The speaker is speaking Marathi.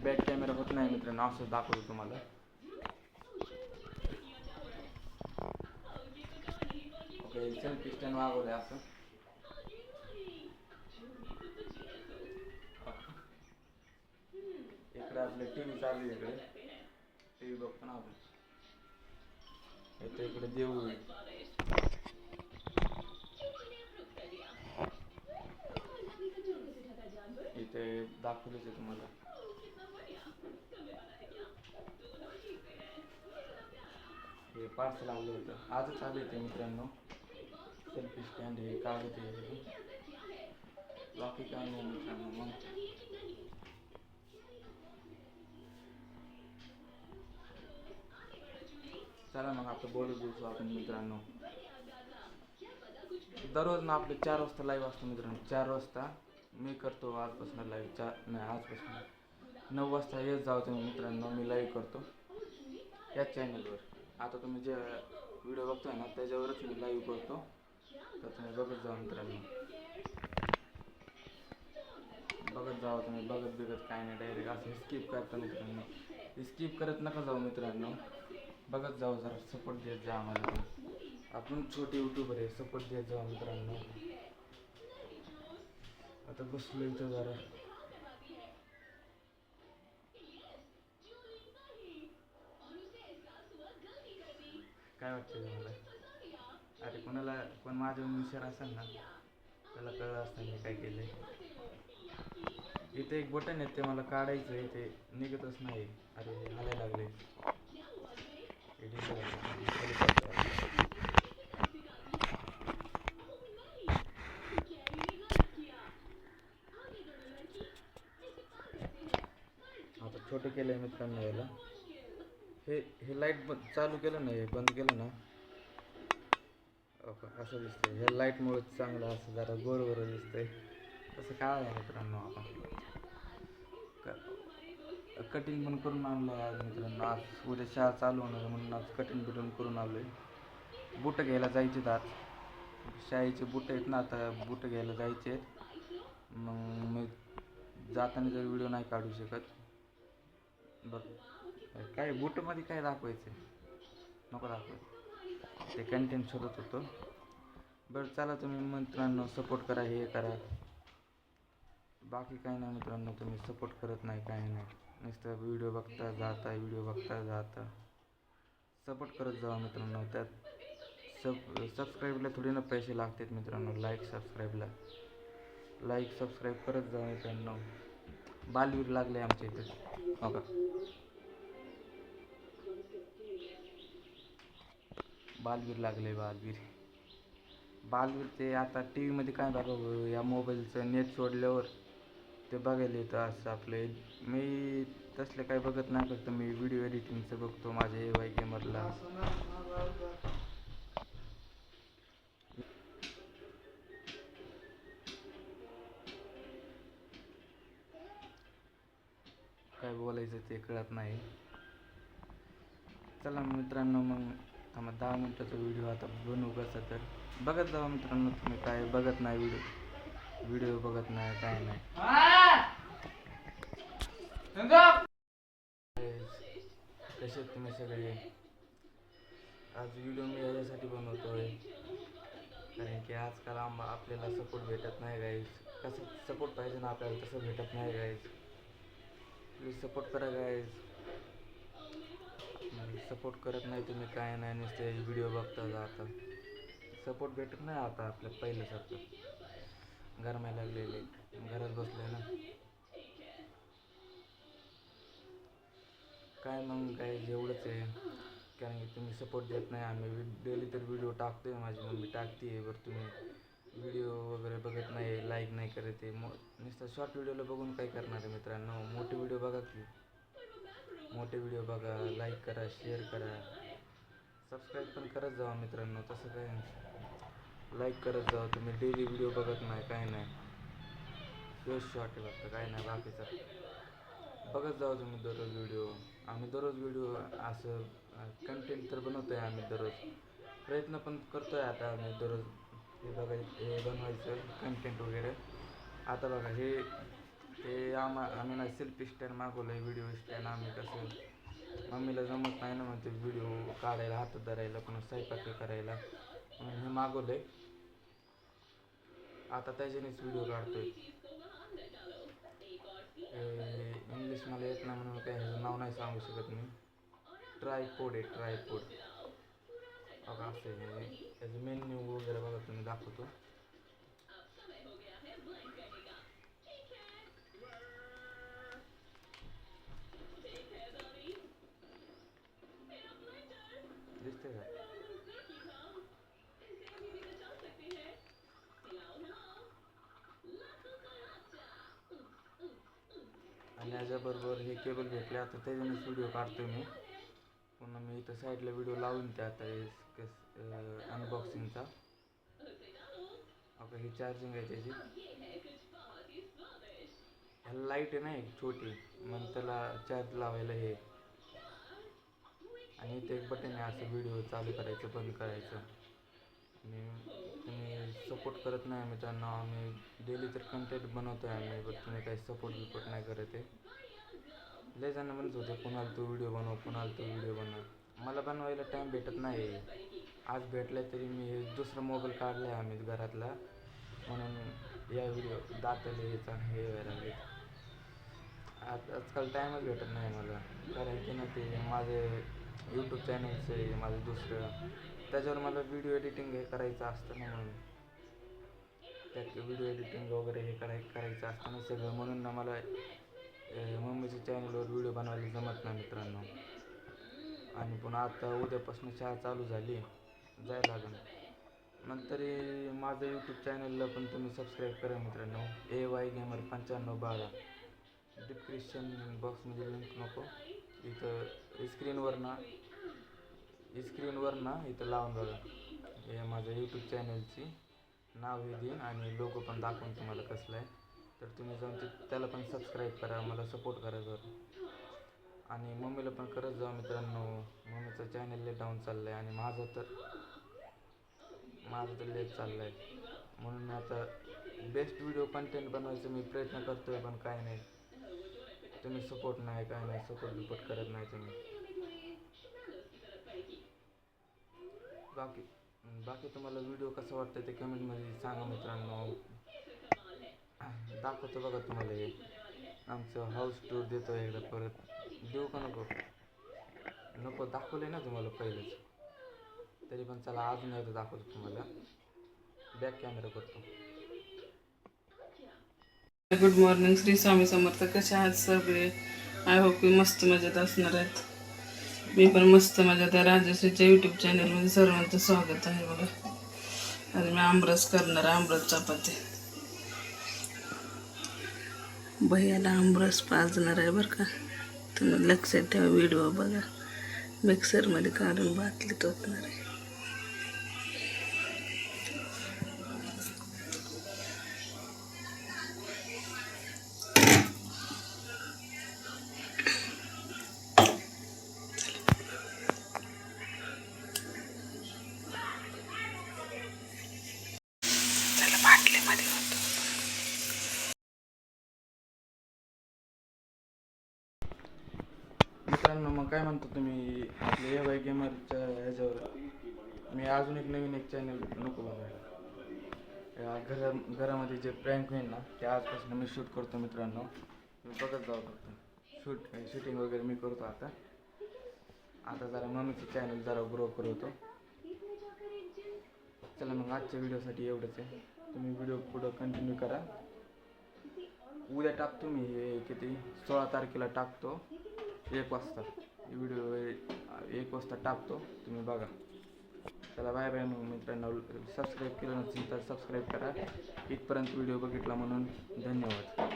बॅक कॅमेरा होत नाही मित्रांनो, असं दाखवतो तुम्हाला. ओके, सेल्फी स्टँड मागवलं असं. इकडे आपले टी व्ही चालू आहे, इकडे टी व्ही बघतो ना आपण. इकडे देऊ आहे. इथे दाखवलेच आहे तुम्हाला. हे पार्सल आलं होतं, आजच आलं होतं मित्रांनो. सेल्फी स्टँड हे कागद आहे, बाकी काय नाही मित्रांनो. मग चला मग आपलं बोलत बसू आपण मित्रांनो. दररोज ना आपले 4 वाजता लाईव्ह असतो मित्रांनो. 4 वाजता मी करतो आजपासून लाईव्ह. आजपासून 9 वाजता येत जाऊ तुम्ही मित्रांनो. मी लाईव्ह करतो याच चॅनलवर. आता तुम्ही जे व्हिडिओ बघतोय ना त्याच्यावरच मी लाईव्ह करतो, तर तुम्ही बघत जाऊ मित्रांनो. बघत जाऊ तुम्ही, बघत काय नाही डायरेक्ट असं स्किप करता मित्रांनो. स्किप करत नका जाऊ मित्रांनो, बघत जाऊ. जरा सपोर्ट देत जा आम्हाला पण. आपण छोटे यूट्यूबर आहे, सपोर्ट देत जाऊ मित्रांनो. आता बसलो इथं जरा. काय वाटतं तुम्हाला? अरे कोण माझ्या विचार असेल ना त्याला कळलं असतं मी काय केलंय. इथे एक बटन आहे, ते मला काढायचं आहे, ते निघतच नाही. अरे हालायला लागले. आता छोटं केलंय मित्रांनो याला. हे लाईट चालू केलं ना, हे बंद केलं ना असं दिसतंय. ह्या लाईटमुळे चांगलं असं जरा गोर दिसतंय. तसं काय आहे मित्रांनो. आपण कटिंग पण करून आणलं आज मित्रांनो. आज उद्या शाळा चालू होणार म्हणून आज कटिंग करून आलो आहे. बुटं घ्यायला जायचे आज. शाळेचे बुटं आहेत ना, आता बुटं घ्यायला जायचे आहेत. मग मी जाताना जर व्हिडिओ नाही काढू शकत. बघ काय बुटमध्ये काय दाखवायचं, नको दाखवायचं, ते कंटेंट शोधत होतो. बरं चला तुम्ही मित्रांनो सपोर्ट करा, हे करा. बाकी काय नाही मित्रांनो, तुम्ही सपोर्ट करत नाही, काय नाही. नुसतं व्हिडिओ बघता जाता. सपोर्ट करत जावा मित्रांनो. त्यात सबस्क्राईबला थोडी ना पैसे लागतात मित्रांनो. लाईक सबस्क्राईब करत जावा मित्रांनो. बालवीर लागले आमच्या इथे, हो का. बालवीर लागले, बालवीर ते आता टी व्हीमध्ये काय बघावं, या मोबाईलचं नेट सोडल्यावर ते बघायला येतं असं आपले. मी तसलं काय बघत नाही, फक्त मी व्हिडिओ एडिटिंगचं बघतो माझ्या AY गेमरला. काय बोलायचं ते कळत नाही. चला मित्रांनो, मग आम्हाला 10 मिनिटाचा व्हिडिओ आता बनवू कसा तर बघत जावा मित्रांनो. तुम्ही काय बघत नाही, व्हिडिओ बघत नाही, काय नाही. कसे तुम्ही सगळे? आज व्हिडिओ मी याच्यासाठी बनवतोय कारण की आजकाल आपल्याला सपोर्ट भेटत नाही गाईज. कसं सपोर्ट पाहिजे ना आपल्याला, तसं भेटत नाही गाईज. प्लीज सपोर्ट करा गाईज. सपोर्ट करत नाही तुम्ही, काय नाही, नुसते व्हिडिओ बघता जाता. सपोर्ट भेटत नाही आता आपल्याला पहिल्यासारखं. गरमायला लागलेले, घरात बसले ना. काय मग काय एवढंच आहे, कारण की तुम्ही सपोर्ट देत नाही. आम्ही डेली तर व्हिडिओ टाकतोय, माझी मम्मी टाकते आहे. बरं तुम्ही व्हिडिओ वगैरे बघत नाही, लाईक नाही करत आहे. नुसतं शॉर्ट व्हिडिओला बघून काय करणार आहे मित्रांनो. मोठे व्हिडिओ बघा की, मोठे व्हिडिओ बघा, लाईक करा, शेअर करा, सबस्क्राईब पण करत जावा मित्रांनो. तसं काय लाईक करत जावा. तुम्ही डेली व्हिडिओ बघत नाही, काय नाही. रोज शॉर्ट आहे फक्त, काय नाही बाकीचं. बघत जावा तुम्ही दररोज व्हिडिओ. आम्ही दररोज व्हिडिओ असं कंटेंट तर बनवतो आहे. आम्ही दररोज प्रयत्न पण करतो आहे. आता आम्ही दररोज हे बनवायचं कंटेंट वगैरे. आता बघा हे ते आम्ही ना सेल्फी स्टँड मागवलं आहे, व्हिडिओ स्टँड. आम्ही कसं मम्मीला जमत नाही ना म्हणते व्हिडिओ काढायला, हातात धरायला, पण स्वयंपाक करायला, म्हणून हे मागवलं आहे. आता त्याच्यानेच व्हिडिओ काढतोय. इंग्लिश मला येत नाही म्हणून काय ह्याचं नाव नाही सांगू शकत मी. ट्रायपॉड आहे, ट्रायपॉड. बघा असं आहे, त्याचं मेन्यू वगैरे बघा, तुम्ही दाखवतो. दिसते का? आणि याच्याबरोबर हे केबल भेटले. आता त्याच्यानेच व्हिडिओ काढतोय मी. पुन्हा मी इथं साईडला व्हिडिओ लावून ते आता अनबॉक्सिंगचा. आता ही चार्जिंग आहे त्याची. ह्याला लाईट आहे ना एक छोटी, मग त्याला चार्ज लावायला हे. आणि इथे एक बटन आहे असं व्हिडिओ चालू करायचं, बंद करायचं. आणि तुम्ही सपोर्ट करत नाही मित्रांनो. आम्ही डेली तर कंटेंट बनवतो आहे आम्ही, बट तुम्ही काही सपोर्ट नाही करत आहे. लय जण म्हणत होते कुणाला तू व्हिडिओ बनव, कुणाला तू व्हिडिओ बनव. मला बनवायला टाईम भेटत नाही. आज भेटला तरी मी हे दुसरा मोबाईल काढला आहे आम्ही घरातला, म्हणून या व्हिडिओ दाखवले हे व्हायला लागले. आजकाल टाईमच भेटत नाही मला, कारण की ना ते माझं यूट्यूब चॅनलचं आहे माझं दुसरं, त्याच्यावर मला व्हिडिओ एडिटिंग हे करायचं असतं ना, म्हणून त्यात व्हिडिओ एडिटिंग वगैरे हे करायचं असतं ना सगळं, म्हणून ना मला मम्मीच्या चॅनलवर व्हिडिओ बनवायला जमत नाही मित्रांनो. आणि पुन्हा आता उद्यापासून शाळा चालू झाली, जायला लागेल. नंतर माझं यूट्यूब चॅनलला पण तुम्ही सबस्क्राईब करा मित्रांनो, AY Gamer 9512. डिस्क्रिप्शन बॉक्समध्ये लिंक नको, इथं स्क्रीनवर ना इथं लावून बघा. हे माझं यूट्यूब चॅनलची नाव हे देईन आणि लोगो पण दाखवून तुम्हाला कसलं आहे. तर तुम्ही जाऊन त्याला पण सबस्क्राईब करा, मला सपोर्ट करा जर. आणि मम्मीला पण करत जाऊ मित्रांनो. मम्मीचं चॅनल लय डाऊन चाललं आहे आणि माझं तर लेट चाललं आहे. म्हणून मी आता बेस्ट व्हिडिओ कंटेंट बनवायचं मी प्रयत्न करतो आहे, पण काय नाही, तुम्ही सपोर्ट नाही, काय नाही, सपोर्ट करत नाही तुम्ही. बाकी तुम्हाला व्हिडिओ कसा वाटतं ते कमेंटमध्ये सांगा मित्रांनो. दाखवतो बघा तुम्हाला हे आमचं हाऊस टूर देतो एकदा, परत देऊ का नको दाखवलं ना तुम्हाला पहिलेच, तरी पण चला अजून एकदा दाखवतो तुम्हाला. बॅक कॅमेरा करतो. Good morning, Shri Swami Samarth. कशा आहात सगळे? आय होप की मस्त मजेत असणार आहेत. मी पण मस्त मजेत आहे. राजश्रीच्या यूट्यूब चॅनलमध्ये सर्वांचं स्वागत आहे. बघा, आणि मी आमरस करणार आहे, आमरस चपाती. भैयाला आमरस पाजणार आहे बरं का, तुम्ही लक्षात ठेवा. व्हिडिओ बघा. मिक्सरमध्ये काढून बाटलीत ओतणार आहे. बाटलीमध्ये होतो. मित्रांनो, मग काय म्हणतो तुम्ही आपल्या AY गेमरच्या ह्याच्यावर मी अजून एक चॅनल नको बनवायला. घरामध्ये जे प्रँक होईल ना ते आजपासून मी शूट करतो मित्रांनो. तुम्ही बघत जाऊ फक्त. शूटिंग वगैरे मी करतो आता जरा मम्मीचं चॅनल जरा ग्रो करतो. चला मग आजच्या व्हिडिओसाठी एवढंच आहे. तुम्ही व्हिडिओ पुढं कंटिन्यू करा. उद्या टाकतो मी हे किती 16 तारखेला टाकतो 1 वाजता व्हिडिओ. 1 वाजता टाकतो, तुम्ही बघा. चला बाय बाय मग मित्रांनो. सबस्क्राईब केलं नसेल तर सबस्क्राईब करा. इथपर्यंत व्हिडिओ बघितला म्हणून धन्यवाद.